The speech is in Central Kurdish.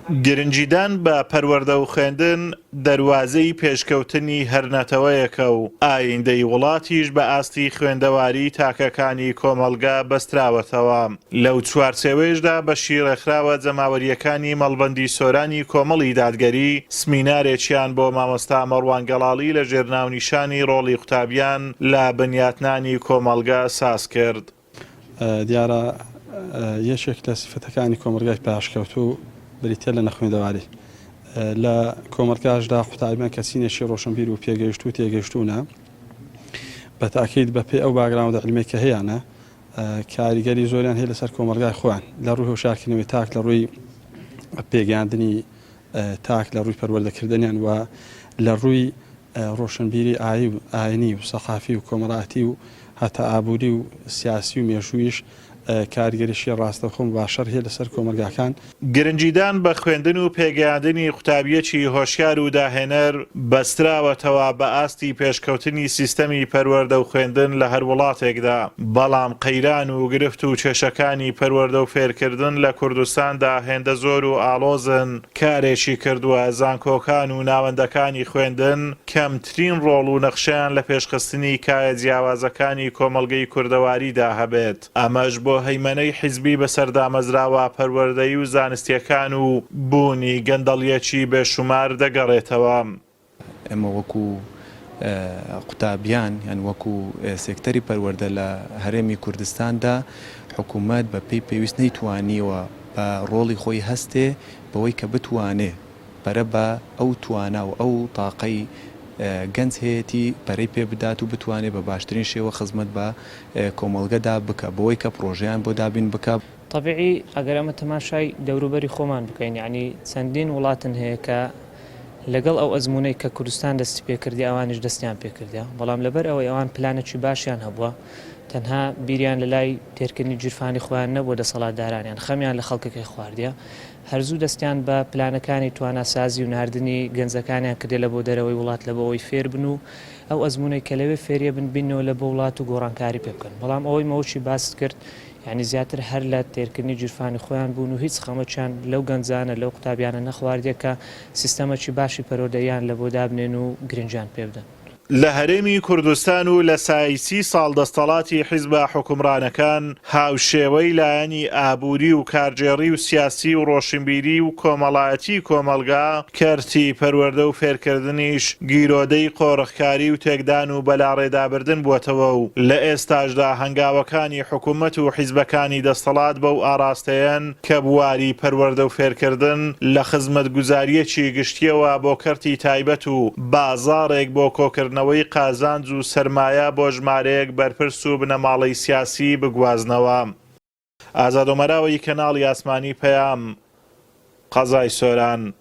گرنجیدان بە پەروەردە و خوێندن دەواازەی پێشکەوتنی هەرنەتەوەیەکە و ئایندەی وڵاتیش بە ئاستی خوێندەواری تاکەکانی کۆمەلگا بەستراوەتەوە. لەو چوارچێوەیەشدا بەشی ڕێکخراوە جەماوەریەکانی مەڵبەندی سۆرانی کۆمەڵی دادگەری سمینارێکیان بۆ مامۆستا مەڕوان گەڵاڵی لە ژێرناونیشانی ڕۆڵی قوتابیان لە بنیاتنانی کۆمەلگا ساز کرد. دیارە یەکێک لە سیفەتەکانی کۆمەلگای پاشکەوتوو بریتە لە نەخوێندەواری لە کۆمەلگاشدا قوتابیان کەسینێکی ڕۆشنبیر و پێگەیشت و تێگەیشتوونە بە تاکید بەپێ ئەو باگراوندە علمی کە هەیەە کاریگەری زۆریان هەیە لەسەر کۆمەلگای خۆیان لە ڕووی هۆشارکردنەوەی تاک لە ڕووی پێگەاندنی تاک لە ڕووی پەروەردەکردنیان و لە ڕووی ڕۆشنبیری ئاینی و سەقافی و کۆمەڵایەتی و هەتا ئابووری و سیاسی و مێژوویش کاریگەریشی ڕاستەوخۆم باشەر هەیە لەسەر کۆمەلگاکان. گرنجیدان بە خوێندن و پێگەاندنی قوتابیەکی هۆشیار و داهێنەر بەستراوەتەوە بە ئاستی پێشکەوتنی سیستەمی پەروەردە و خوێندن لە هەر وڵاتێکدا، بەڵام قەیران و گرفت و کێشەکانی پەروەردە و فێرکردن لە کوردستاندا هێندە زۆر و ئاڵۆزن کارێکی کردووە زانکۆکان و ناوەندەکانی خوێندن کەمترین ڕۆڵ و نەخشیان لە پێشخستنی کایە جیاوازەکانی کۆمەلگەی کوردەواریدا هەبێت. ئەمەش بۆ هەیمەنەی حیزبی بەسەردامەزراوە پەروەردەیی و زانستیەکان و بوونی گەندەڵیەکی بێشومار دەگەڕێتەوە. ئەمە وەکو قوتابیان یان وەکو سێکتەری پەروەردە لە هەرێمی کوردستاندا حکوومەت بە پێی پێویست نەیتوانیوە بە ڕۆڵی خۆی هەستێ بەوەی کە بتوانێ بەرە بە ئەو توانە و ئەو تاقەی گەنج هەیەی پەرەی پێ بدات و بتوانێت بە باشترین شێوە خزمەت بە کۆمەلگەدا بکە بۆی کە پرۆژیان بۆ دابین بکە. طبیعی ئەگەر ئەمە تەماشای دەوروبەری خۆمان بکەین، یعنی چەندین وڵاتن هەیە کە لەگەڵ ئەو ئەزمونەی کە کوردستان دەستی پێکردی ئەوانش دەستیان پێکردیا، بەڵام لەبەر ئەوەی ئەوان پلانێکی باشیان هەبووە تەنها بیریان لە لای تێرکردنی جیرفانی خۆیان نەبووە دەسەڵاتدارانیان خەمیان لە خەڵکەکەی خواردیە، هەرزوو دەستیان بە پلانەکانی تواناسازی و ناردنی گەنجەکانیان کردێ لە بۆ دەرەوەی وڵات لە بۆەوەی فێر بن و ئەو ئەزمونەی کە لەوێ فێریە بنبینەوە لە بۆ وڵات و گۆڕانکاری پێ بکەن. بەڵام ئەوەی مەوەی باس کرد یعنی زیاتر هەر لە تێرکردنی جیرفانی خۆیان بوون و هیچ خەمەچیان لەو گەنجانە لەو قوتابیانە نەخواردیە کە سیستەمەکی باشی پەروەردەییان لە بۆ دابنێن و گرنجیان پێ بدەن. لە هەرێمی کوردستان و لە سایسی ساڵ دەستەڵاتی حیزبە حکومڕانەکان هاوشێوەی لایەنی ئابووری و کارجێڕی و سیاسی و ڕۆشنبیری و کۆمەڵایەتی کۆمەلگا کەرتی پەروەردە و فێرکردنیش گیرۆدەی قۆڕخکاری و تێکدان و بەلاڕێدابردن بووەتەوە و لە ئێستاشدا هەنگاوەکانی حکوومەت و حیزبەکانی دەستەڵات بەو ئاراستەیەن کە بواری پەروەردە و فێرکردن لە خزمەتگوزاریەکی گشتیەوە بۆ کەرتی تایبەت و بازاڕێک بۆ کۆکردن نەوەی قازانج و سەرمایە بۆ ژمارەیەک بەرپرس و بنەماڵەی سیاسی بگوازنەوە. ئازاد ئۆمەراوی کەناڵی ئاسمانی پەیام، قەزای سۆران.